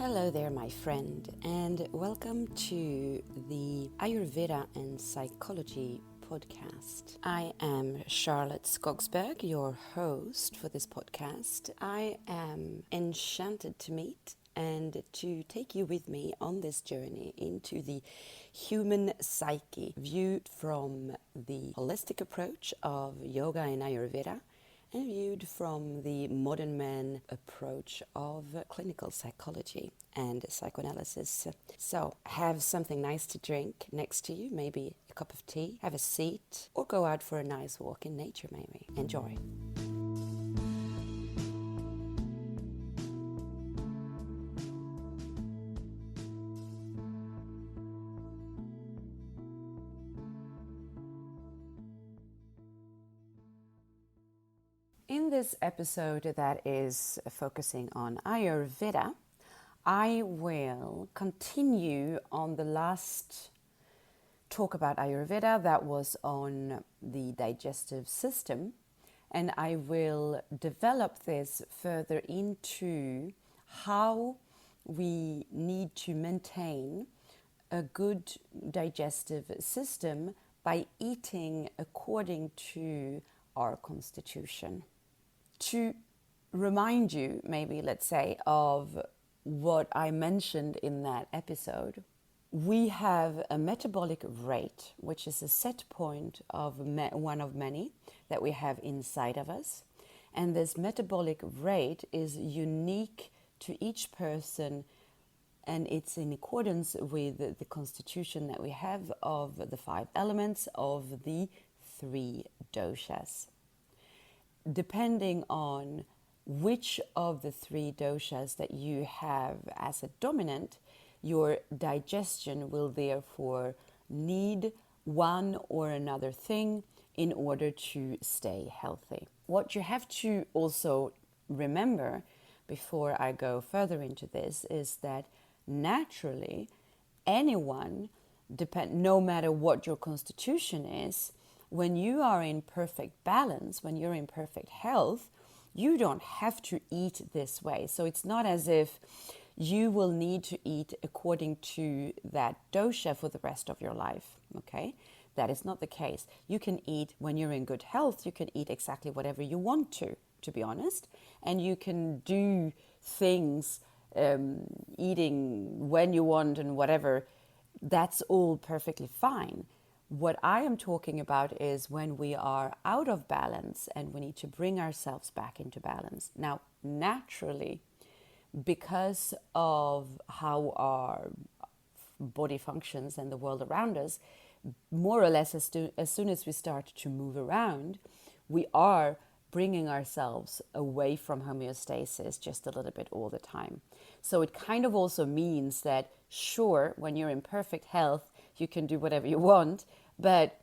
Hello there, my friend, and welcome to the Ayurveda and Psychology podcast. I am Charlotte Skogsberg, your host for this podcast. I am enchanted to meet and to take you with me on this journey into the human psyche, viewed from the holistic approach of yoga and Ayurveda, and viewed from the modern man approach of clinical psychology and psychoanalysis. So have something nice to drink next to you, maybe a cup of tea, have a seat, or go out for a nice walk in nature maybe. Enjoy. In this episode that is focusing on Ayurveda, I will continue on the last talk about Ayurveda that was on the digestive system, and I will develop this further into how we need to maintain a good digestive system by eating according to our constitution. To remind you, maybe, let's say, of what I mentioned in that episode, we have a metabolic rate, which is a set point of one of many that we have inside of us. And this metabolic rate is unique to each person, and it's in accordance with the constitution that we have of the 5 elements of the 3 doshas. Depending on which of the 3 doshas that you have as a dominant, your digestion will therefore need one or another thing in order to stay healthy. What you have to also remember before I go further into this is that naturally anyone, no matter what your constitution is, when you are in perfect balance, when you're in perfect health, you don't have to eat this way. So it's not as if you will need to eat according to that dosha for the rest of your life, okay? That is not the case. You can eat, when you're in good health, you can eat exactly whatever you want to be honest. And you can do things, eating when you want and whatever. That's all perfectly fine. What I am talking about is when we are out of balance and we need to bring ourselves back into balance. Now, naturally, because of how our body functions and the world around us, more or less as soon as we start to move around, we are bringing ourselves away from homeostasis just a little bit all the time. So it kind of also means that, sure, when you're in perfect health, you can do whatever you want, but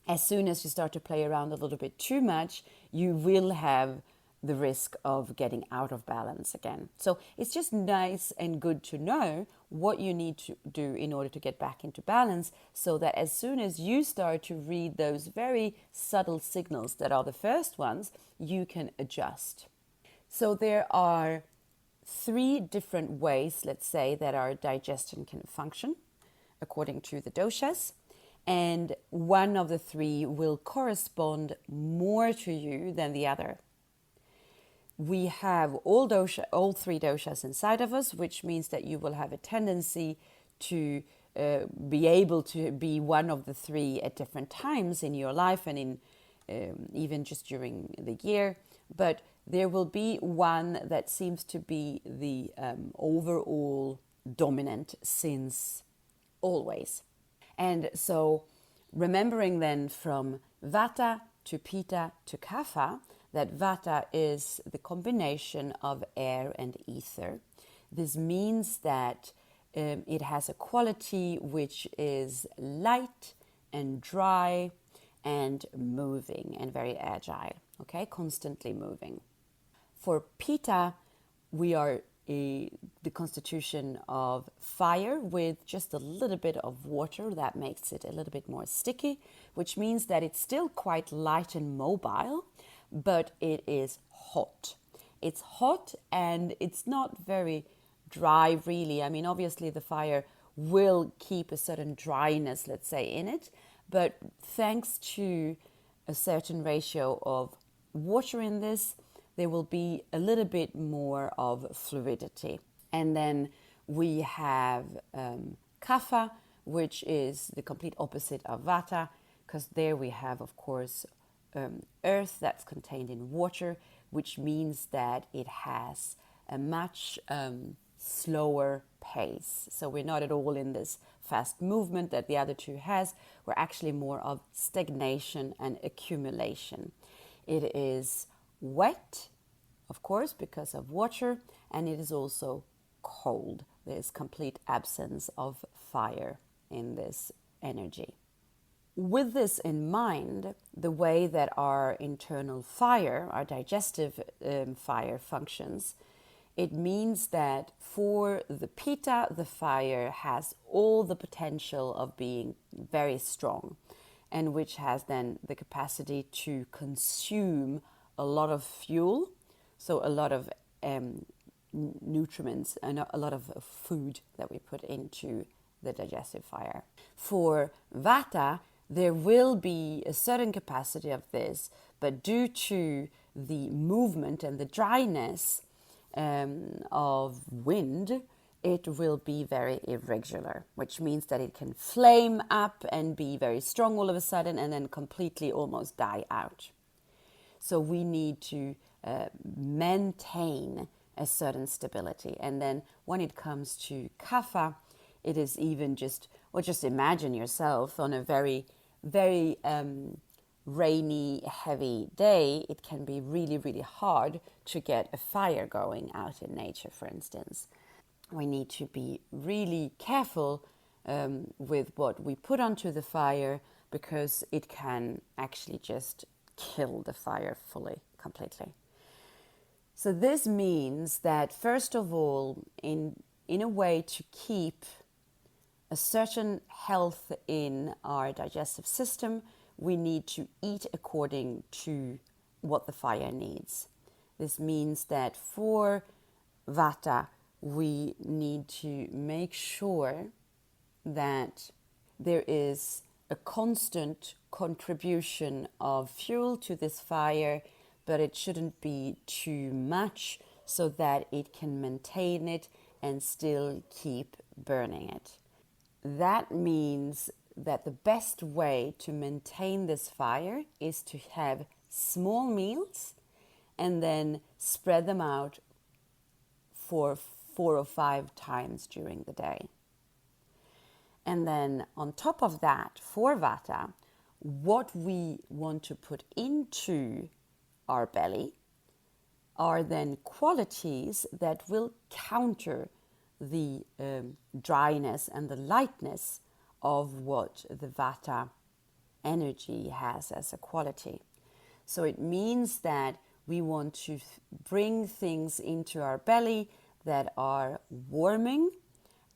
as soon as you start to play around a little bit too much, you will have the risk of getting out of balance again. So it's just nice and good to know what you need to do in order to get back into balance, so that as soon as you start to read those very subtle signals that are the first ones, you can adjust. So there are 3 different ways, let's say, that our digestion can function according to the doshas. And one of the 3 will correspond more to you than the other. We have all 3 doshas inside of us, which means that you will have a tendency to be able to be one of the 3 at different times in your life and in even just during the year. But there will be one that seems to be the overall dominant since always. And so remembering then from Vata to Pitta to Kapha, that Vata is the combination of air and ether. This means that it has a quality which is light and dry and moving and very agile, okay, constantly moving. For Pitta, we are the constitution of fire with just a little bit of water that makes it a little bit more sticky, which means that it's still quite light and mobile, but it is hot. It's hot and it's not very dry really. I mean, obviously the fire will keep a certain dryness, let's say, in it, but thanks to a certain ratio of water in this, there will be a little bit more of fluidity. And then we have kapha, which is the complete opposite of vata, because there we have, of course, earth that's contained in water, which means that it has a much slower pace. So we're not at all in this fast movement that the other two has. We're actually more of stagnation and accumulation. It is wet, of course, because of water, and it is also cold. There's complete absence of fire in this energy. With this in mind, the way that our internal fire, our digestive fire functions, it means that for the Pitta, the fire has all the potential of being very strong, and which has then the capacity to consume a lot of fuel, so a lot of nutriments and a lot of food that we put into the digestive fire. For Vata, there will be a certain capacity of this, but due to the movement and the dryness of wind, it will be very irregular, which means that it can flame up and be very strong all of a sudden and then completely almost die out. So we need to maintain a certain stability. And then when it comes to kapha, it is even just imagine yourself on a very, very rainy, heavy day. It can be really, really hard to get a fire going out in nature, for instance. We need to be really careful with what we put onto the fire, because it can actually just kill the fire fully, completely. So this means that, first of all, in a way to keep a certain health in our digestive system, we need to eat according to what the fire needs. This means that for Vata, we need to make sure that there is a constant contribution of fuel to this fire, but it shouldn't be too much so that it can maintain it and still keep burning it. That means that the best way to maintain this fire is to have small meals and then spread them out for 4 or 5 times during the day. And then on top of that, for Vata, what we want to put into our belly are then qualities that will counter the dryness and the lightness of what the Vata energy has as a quality. So it means that we want to bring things into our belly that are warming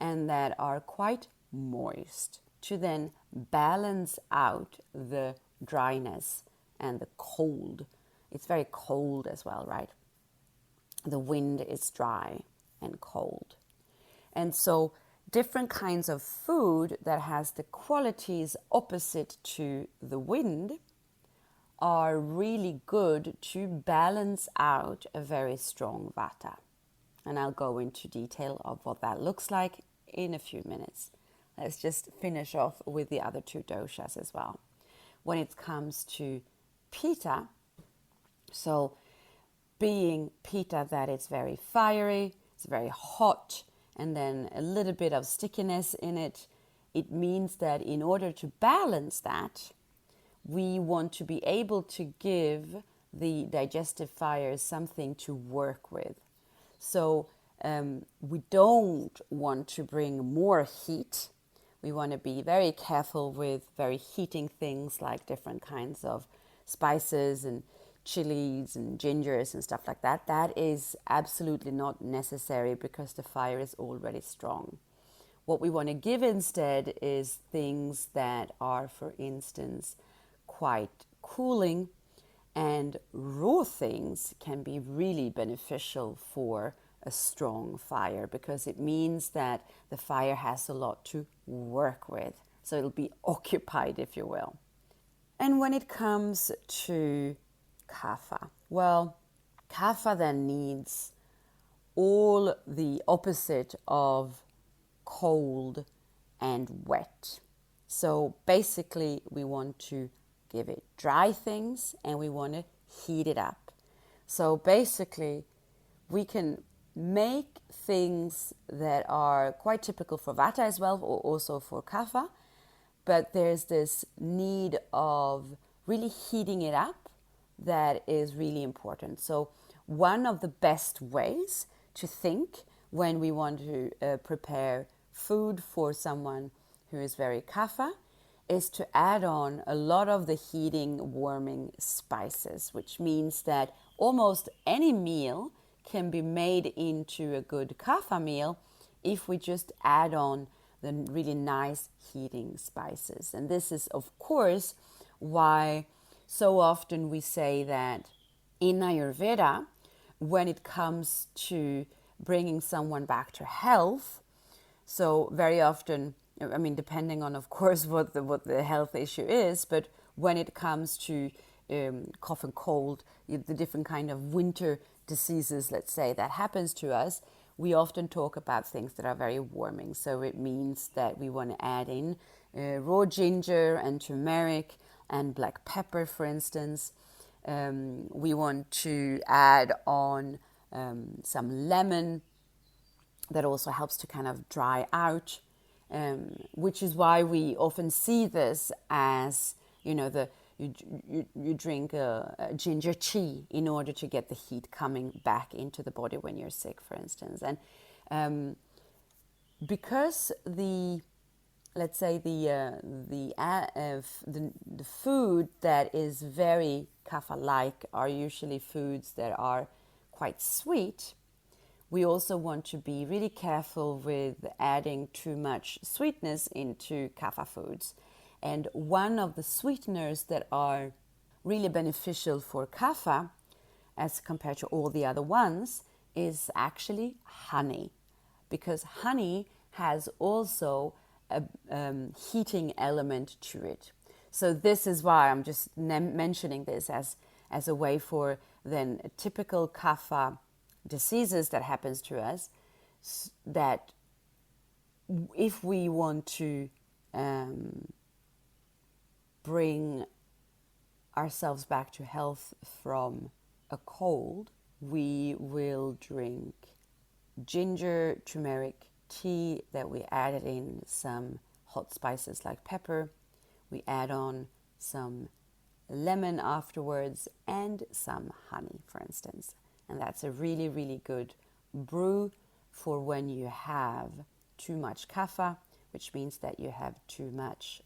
and that are quite moist, to then balance out the dryness and the cold. It's very cold as well, right? The wind is dry and cold. And so different kinds of food that has the qualities opposite to the wind are really good to balance out a very strong Vata. And I'll go into detail of what that looks like in a few minutes. Let's just finish off with the other 2 doshas as well. When it comes to Pitta, so being Pitta, that it's very fiery, it's very hot, and then a little bit of stickiness in it, it means that in order to balance that, we want to be able to give the digestive fire something to work with. So we don't want to bring more heat. We want to be very careful with very heating things like different kinds of spices and chilies and gingers and stuff like that. That is absolutely not necessary because the fire is already strong. What we want to give instead is things that are, for instance, quite cooling, and raw things can be really beneficial for a strong fire, because it means that the fire has a lot to work with. So it'll be occupied, if you will. And when it comes to kapha, well, kapha then needs all the opposite of cold and wet. So basically, we want to give it dry things and we want to heat it up. So basically, we can make things that are quite typical for vata as well, or also for kapha, but there's this need of really heating it up that is really important. So one of the best ways to think when we want to prepare food for someone who is very kapha is to add on a lot of the heating, warming spices, which means that almost any meal can be made into a good kapha meal if we just add on the really nice heating spices. And this is, of course, why so often we say that in Ayurveda, when it comes to bringing someone back to health, so very often, I mean, depending on, of course, what the health issue is, but when it comes to cough and cold, the different kind of winter diseases, let's say, that happens to us, we often talk about things that are very warming. So it means that we want to add in raw ginger and turmeric and black pepper, for instance. We want to add on some lemon that also helps to kind of dry out, which is why we often see this as, you drink a ginger tea in order to get the heat coming back into the body when you're sick, for instance. And because the food that is very kapha-like are usually foods that are quite sweet, we also want to be really careful with adding too much sweetness into kapha foods. And one of the sweeteners that are really beneficial for kapha, as compared to all the other ones, is actually honey. Because honey has also a heating element to it. So this is why I'm just mentioning this as a way for then typical kapha diseases that happens to us, that if we want to bring ourselves back to health from a cold, we will drink ginger, turmeric tea that we added in some hot spices like pepper. We add on some lemon afterwards and some honey, for instance. And that's a really, really good brew for when you have too much kapha, which means that you have too much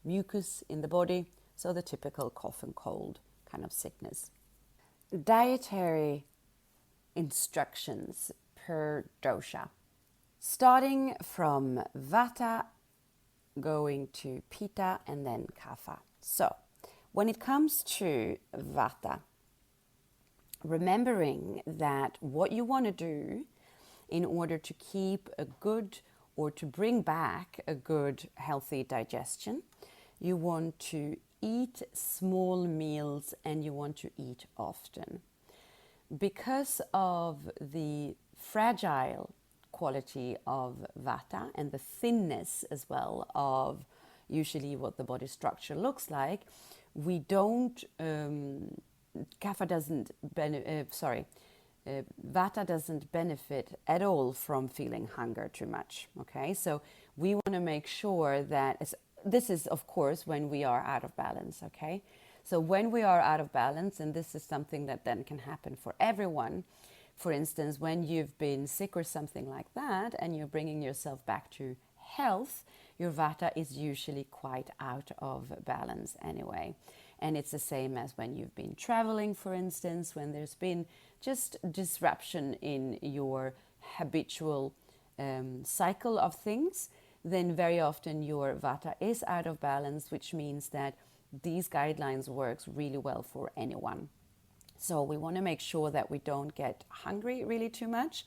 mucus in the body. So the typical cough and cold kind of sickness. Dietary instructions per dosha. Starting from vata, going to pitta, and then kapha. So when it comes to vata, remembering that what you want to do in order to keep a good or to bring back a good healthy digestion, you want to eat small meals and you want to eat often. Because of the fragile quality of vata and the thinness as well of usually what the body structure looks like, we don't Vata doesn't benefit at all from feeling hunger too much. Okay, so we want to make sure that this is, of course, when we are out of balance. Okay, so when we are out of balance, and this is something that then can happen for everyone. For instance, when you've been sick or something like that, and you're bringing yourself back to health, your vata is usually quite out of balance anyway. And it's the same as when you've been traveling, for instance, when there's been just disruption in your habitual cycle of things, then very often your vata is out of balance, which means that these guidelines works really well for anyone. So we want to make sure that we don't get hungry really too much.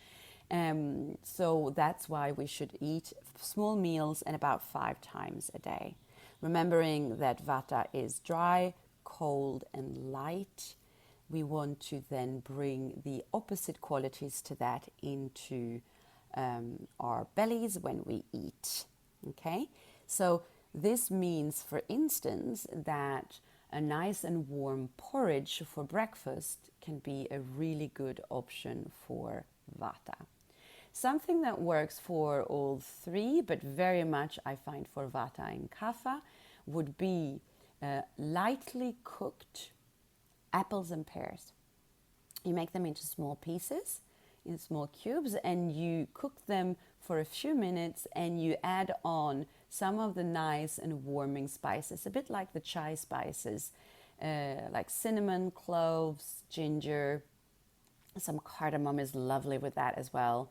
So that's why we should eat small meals and about 5 times a day. Remembering that Vata is dry, cold, and light. We want to then bring the opposite qualities to that into our bellies when we eat. Okay, so this means, for instance, that a nice and warm porridge for breakfast can be a really good option for Vata. Something that works for all three, but very much I find for Vata and Kapha, would be lightly cooked apples and pears. You make them into small pieces, in small cubes, and you cook them for a few minutes, and you add on some of the nice and warming spices, a bit like the chai spices, like cinnamon, cloves, ginger. Some cardamom is lovely with that as well.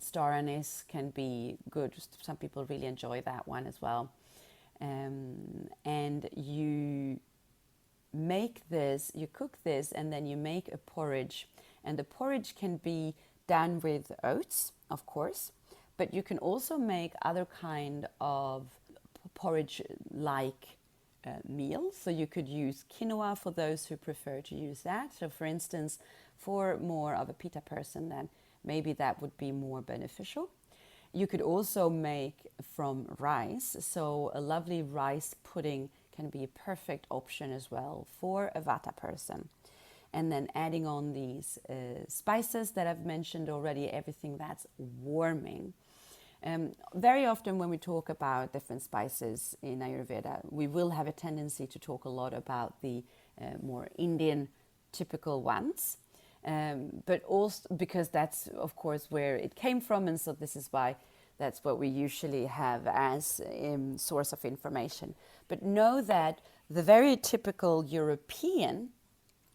Star anise can be good. Some people really enjoy that one as well. And you make this, you cook this, and then you make a porridge. And the porridge can be done with oats, of course, but you can also make other kind of porridge-like meals. So you could use quinoa for those who prefer to use that. So for instance, for more of a pitta person, then maybe that would be more beneficial. You could also make from rice. So a lovely rice pudding can be a perfect option as well for a Vata person. And then adding on these spices that I've mentioned already, everything that's warming. Very often when we talk about different spices in Ayurveda, we will have a tendency to talk a lot about the more Indian typical ones. But also because that's, of course, where it came from. And so this is why that's what we usually have as source of information. But know that the very typical European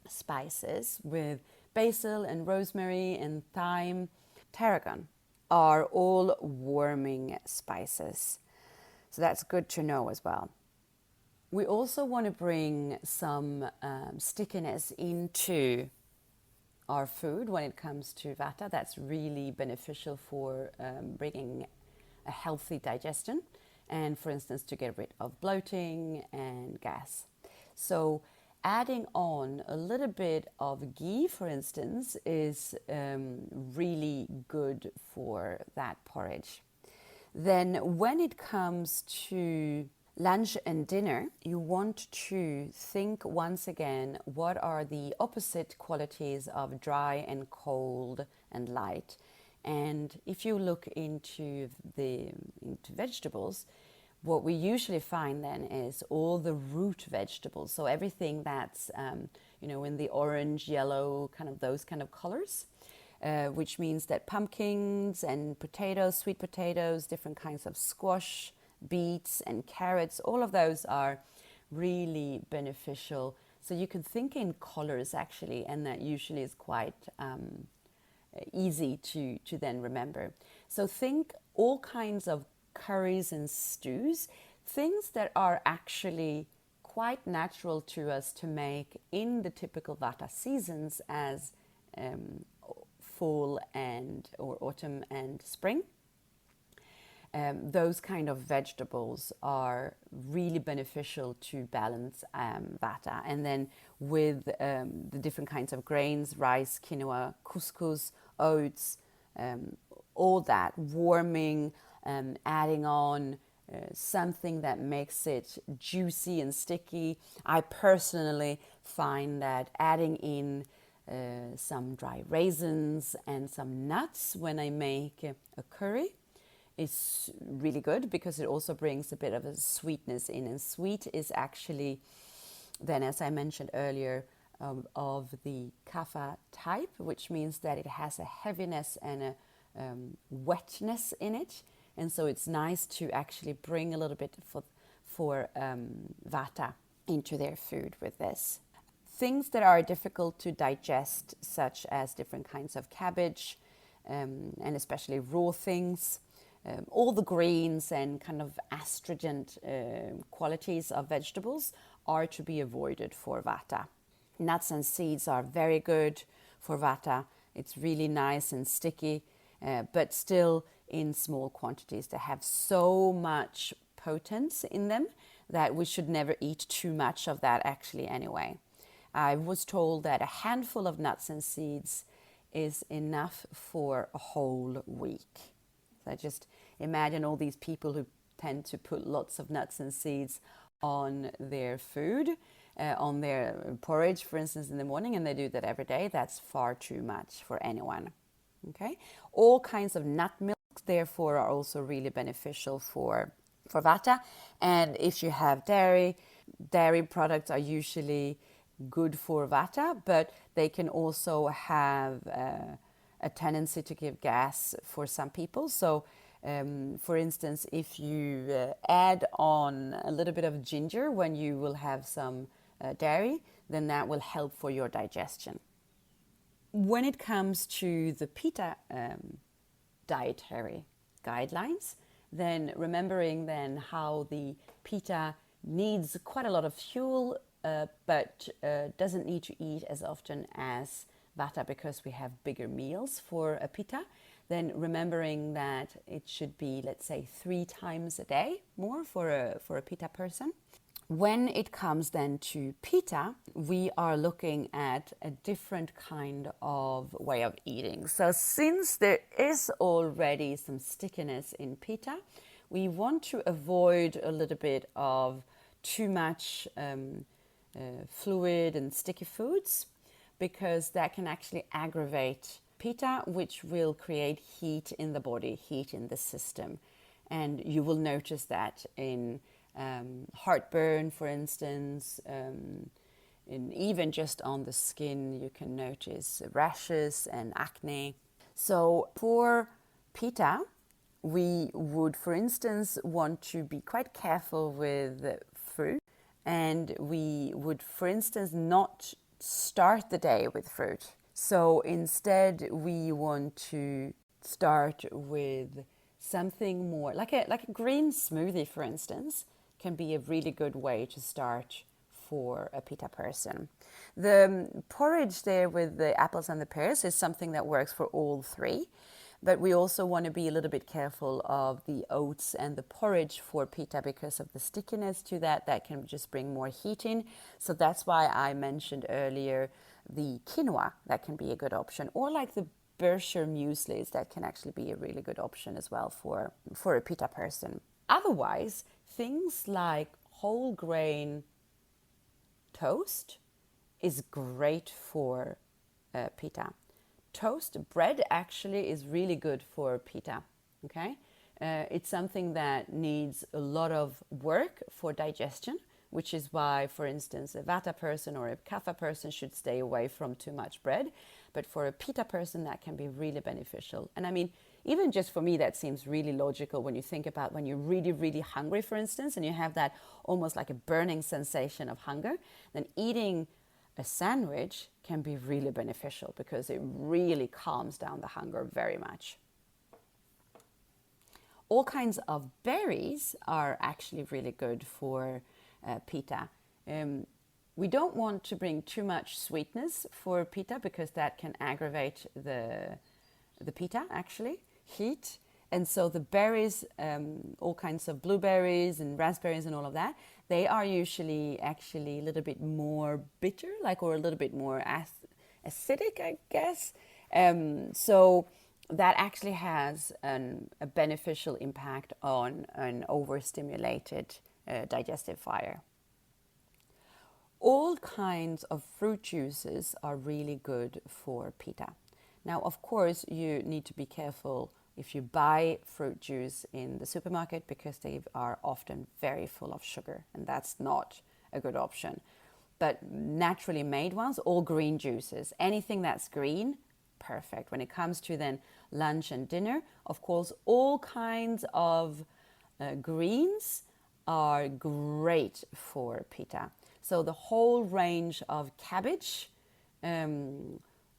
spices with basil and rosemary and thyme, tarragon, are all warming spices. So that's good to know as well. We also want to bring some stickiness into our food when it comes to Vata. That's really beneficial for bringing a healthy digestion and, for instance, to get rid of bloating and gas. So adding on a little bit of ghee, for instance, is really good for that porridge. Then when it comes to lunch and dinner, you want to think once again, what are the opposite qualities of dry and cold and light? And if you look into vegetables, what we usually find then is all the root vegetables. So everything that's, in the orange, yellow, kind of those kind of colors, which means that pumpkins and potatoes, sweet potatoes, different kinds of squash, beets and carrots, all of those are really beneficial. So you can think in colors actually, and that usually is quite easy to then remember. So think all kinds of curries and stews, things that are actually quite natural to us to make in the typical Vata seasons as fall or autumn and spring. Those kind of vegetables are really beneficial to balance Vata. And then with the different kinds of grains, rice, quinoa, couscous, oats, all that warming, adding on something that makes it juicy and sticky. I personally find that adding in some dry raisins and some nuts when I make a curry is really good, because it also brings a bit of a sweetness in. And sweet is actually then, as I mentioned earlier, of the Kapha type, which means that it has a heaviness and a wetness in it. And so it's nice to actually bring a little bit for Vata into their food with this. Things that are difficult to digest, such as different kinds of cabbage, and especially raw things, all the greens and kind of astringent qualities of vegetables are to be avoided for Vata. Nuts and seeds are very good for Vata. It's really nice and sticky, but still in small quantities. They have so much potence in them that we should never eat too much of that actually anyway. I was told that a handful of nuts and seeds is enough for a whole week. So I just imagine all these people who tend to put lots of nuts and seeds on their food, on their porridge, for instance, in the morning, and they do that every day. That's far too much for anyone. Okay, all kinds of nut milks, therefore, are also really beneficial for Vata. And if you have dairy products are usually good for Vata, but they can also have a tendency to give gas for some people. So, for instance, if you add on a little bit of ginger when you will have some dairy, then that will help for your digestion. When it comes to the Pitta dietary guidelines, then remembering then how the Pitta needs quite a lot of fuel, but doesn't need to eat as often as Vata because we have bigger meals for a Pitta, then remembering that it should be, let's say, 3 times a day more for a Pitta person. When it comes then to Pitta, we are looking at a different kind of way of eating. So since there is already some stickiness in Pitta, we want to avoid a little bit of too much fluid and sticky foods, because that can actually aggravate Pitta, which will create heat in the body, heat in the system. And you will notice that in heartburn, for instance, and even just on the skin, you can notice rashes and acne. So for Pitta, we would, for instance, want to be quite careful with fruit, and we would, for instance, not start the day with fruit. So instead, we want to start with something more like a green smoothie, for instance, can be a really good way to start for a Pitta person. The porridge there with the apples and the pears is something that works for all three, but we also want to be a little bit careful of the oats and the porridge for Pitta because of the stickiness to that can just bring more heat in. So that's why I mentioned earlier the quinoa, that can be a good option, or like the Berkshire mueslis, that can actually be a really good option as well for a Pitta person. Otherwise, things like whole grain toast is great for Pitta. Toast bread actually is really good for Pitta. Okay, it's something that needs a lot of work for digestion, which is why, for instance, a Vata person or a Kapha person should stay away from too much bread. But for a Pitta person, that can be really beneficial. And I mean, even just for me, that seems really logical when you think about when you're really, really hungry, for instance, and you have that almost like a burning sensation of hunger, then eating a sandwich can be really beneficial because it really calms down the hunger very much. All kinds of berries are actually really good for Pitta. We don't want to bring too much sweetness for Pitta because that can aggravate the Pitta, actually, heat. And so the berries, all kinds of blueberries and raspberries and all of that, they are usually actually a little bit more bitter, or a little bit more acidic, I guess. So that actually has a beneficial impact on an overstimulated digestive fire. All kinds of fruit juices are really good for Pitta. Now, of course, you need to be careful if you buy fruit juice in the supermarket because they are often very full of sugar, and that's not a good option. But naturally made ones, all green juices, anything that's green, perfect. When it comes to then lunch and dinner, of course, all kinds of greens are great for Pitta. So the whole range of cabbage,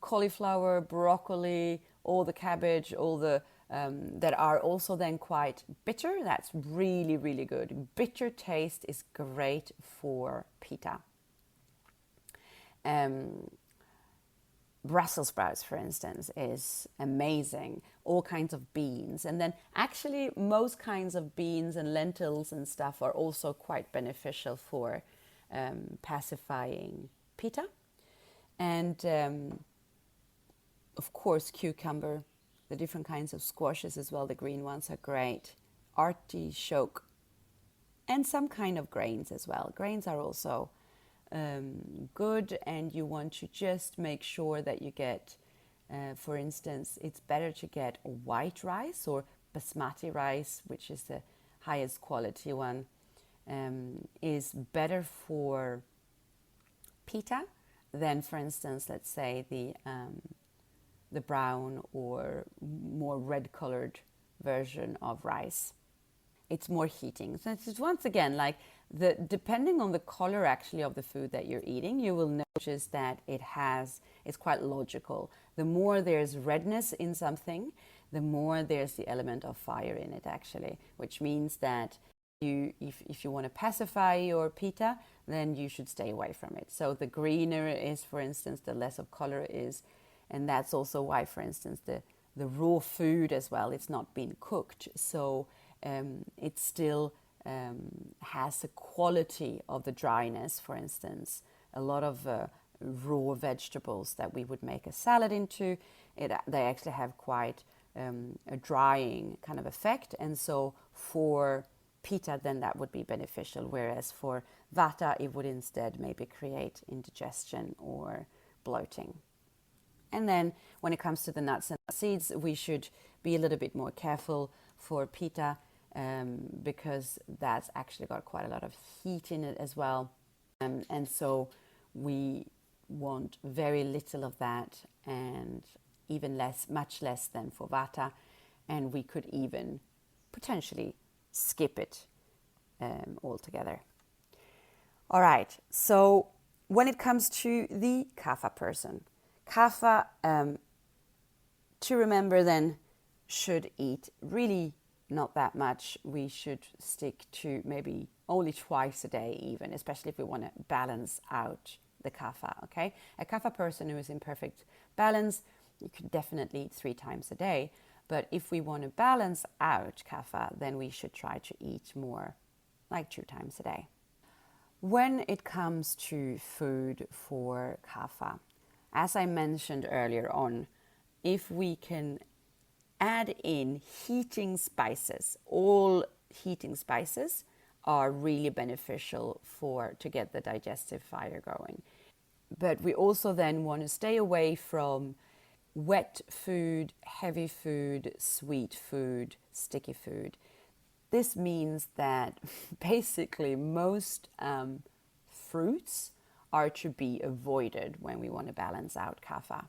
cauliflower, broccoli, all the cabbage, all the that are also then quite bitter, that's really, really good. Bitter taste is great for Pitta. Brussels sprouts, for instance, is amazing. All kinds of beans. And then actually most kinds of beans and lentils and stuff are also quite beneficial for pacifying pitta. And of course, cucumber, the different kinds of squashes as well, the green ones are great. Artichoke, and some kind of grains as well. Grains are also good, and you want to just make sure that you get, for instance, it's better to get white rice or basmati rice, which is the highest quality one, is better for pitta than, for instance, let's say the brown or more red-colored version of rice. It's more heating. So it's once again like depending on the color actually of the food that you're eating, you will notice that it's quite logical. The more there's redness in something, the more there's the element of fire in it actually, which means that if you want to pacify your pitta, then you should stay away from it. So the greener it is, for instance, the less of color it is. And that's also why, for instance, the raw food as well, it's not been cooked. So it still has the quality of the dryness, for instance. A lot of raw vegetables that we would make a salad into, they actually have quite a drying kind of effect. And so for pitta, then that would be beneficial. Whereas for vata, it would instead maybe create indigestion or bloating. And then when it comes to the nuts and seeds, we should be a little bit more careful for pitta because that's actually got quite a lot of heat in it as well. And so we want very little of that, and even much less than for vata. And we could even potentially skip it altogether. All right, so when it comes to the kapha person, kapha, to remember then, should eat really not that much. We should stick to maybe only twice a day even, especially if we want to balance out the kapha, okay? A kapha person who is in perfect balance, you could definitely eat 3 times a day. But if we want to balance out kapha, then we should try to eat more, like 2 times a day. When it comes to food for kapha, as I mentioned earlier on, if we can add in heating spices, all heating spices are really beneficial to get the digestive fire going. But we also then want to stay away from wet food, heavy food, sweet food, sticky food. This means that basically most fruits are to be avoided when we want to balance out kapha.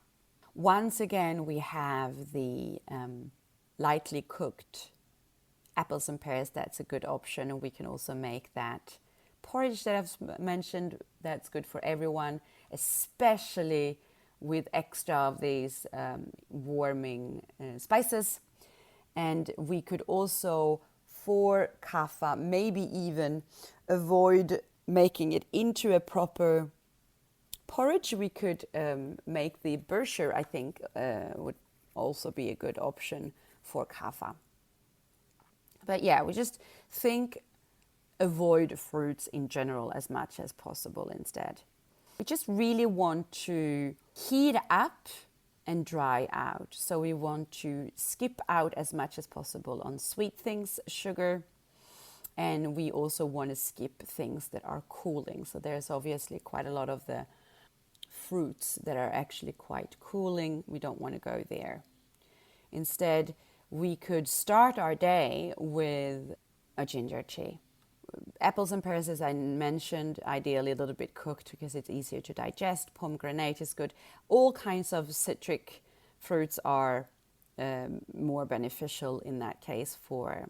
Once again, we have the lightly cooked apples and pears. That's a good option, and we can also make that porridge that I've mentioned. That's good for everyone, especially with extra of these warming spices. And we could also, for kapha, maybe even avoid making it into a proper porridge. We could make the bersher, I think, would also be a good option for kapha. But yeah, we just think avoid fruits in general as much as possible instead. We just really want to heat up and dry out. So we want to skip out as much as possible on sweet things, sugar, and we also want to skip things that are cooling. So there's obviously quite a lot of the fruits that are actually quite cooling. We don't want to go there. Instead, we could start our day with a ginger tea. Apples and pears, as I mentioned, ideally a little bit cooked because it's easier to digest. Pomegranate is good. All kinds of citric fruits are more beneficial in that case for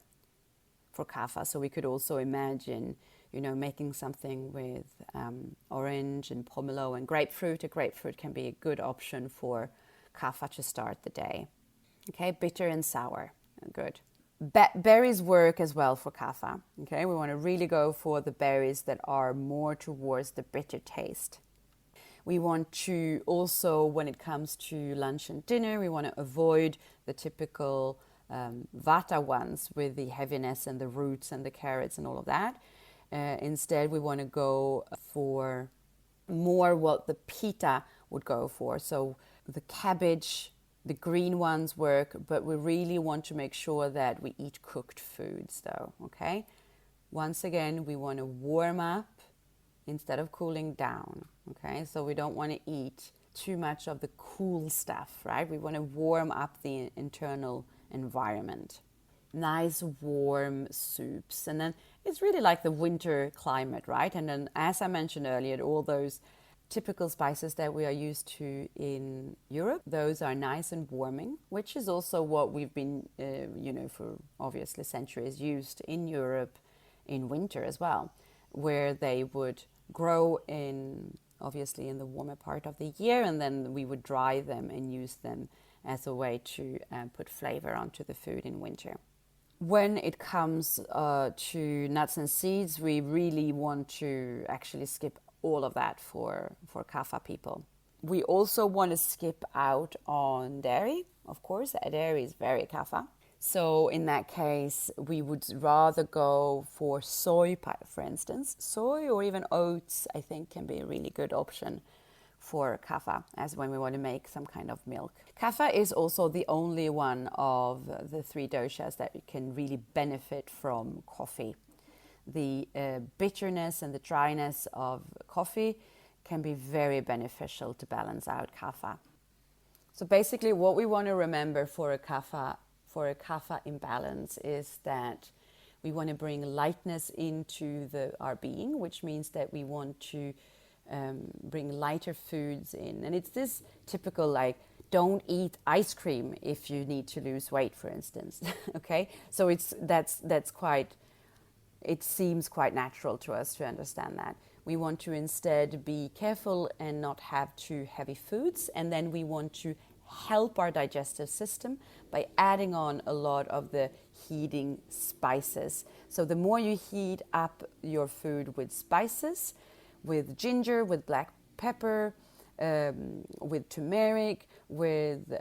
kapha. So we could also imagine, making something with orange and pomelo and grapefruit. A grapefruit can be a good option for kapha to start the day. Okay, bitter and sour, good. Berries work as well for kapha. Okay, we want to really go for the berries that are more towards the bitter taste. We want to also, when it comes to lunch and dinner, we want to avoid the typical vata ones with the heaviness and the roots and the carrots and all of that. Instead, we want to go for more what the pitta would go for. So the cabbage, the green ones work, but we really want to make sure that we eat cooked foods though, okay? Once again, we want to warm up instead of cooling down, okay? So we don't want to eat too much of the cool stuff, right? We want to warm up the internal environment. Nice warm soups. And then it's really like the winter climate, right? And then, as I mentioned earlier, all those typical spices that we are used to in Europe, those are nice and warming, which is also what we've been, for obviously centuries used in Europe in winter as well, where they would grow obviously in the warmer part of the year, and then we would dry them and use them as a way to put flavor onto the food in winter. When it comes to nuts and seeds, we really want to actually skip all of that for kapha people. We also want to skip out on dairy. Of course, dairy is very kapha. So in that case, we would rather go for soy, for instance. Soy or even oats, I think, can be a really good option for kapha, as when we want to make some kind of milk. Kapha is also the only one of the three doshas that can really benefit from coffee. The bitterness and the dryness of coffee can be very beneficial to balance out kapha. So basically what we want to remember for a kapha imbalance is that we want to bring lightness into our being, which means that we want to bring lighter foods in. And it's this typical, like, don't eat ice cream if you need to lose weight, for instance. Okay, so it seems quite natural to us to understand that. We want to instead be careful and not have too heavy foods, and then we want to help our digestive system by adding on a lot of the heating spices. So the more you heat up your food with spices, with ginger, with black pepper, with turmeric, with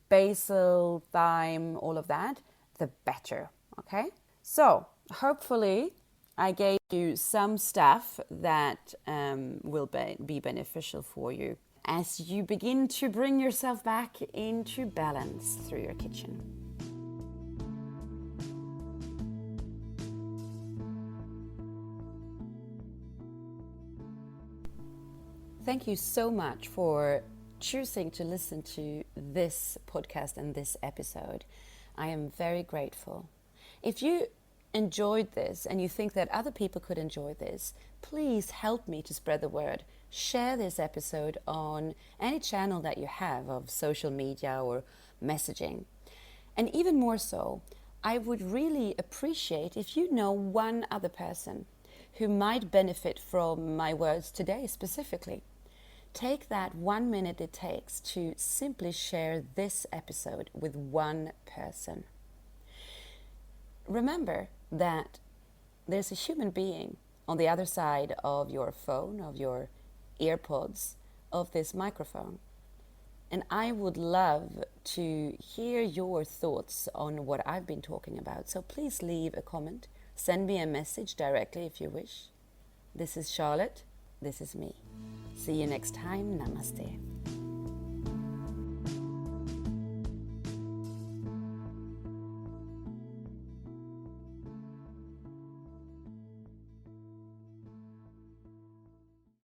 basil, thyme, all of that, the better, okay? So hopefully I gave you some stuff that will be beneficial for you as you begin to bring yourself back into balance through your kitchen. Thank you so much for choosing to listen to this podcast and this episode. I am very grateful. If you enjoyed this and you think that other people could enjoy this, please help me to spread the word. Share this episode on any channel that you have of social media or messaging. And even more so, I would really appreciate if you know one other person who might benefit from my words today specifically. Take that 1 minute it takes to simply share this episode with one person. Remember that there's a human being on the other side of your phone, of your earpods, of this microphone. And I would love to hear your thoughts on what I've been talking about. So please leave a comment. Send me a message directly if you wish. This is Charlotte. This is me. See you next time. Namaste.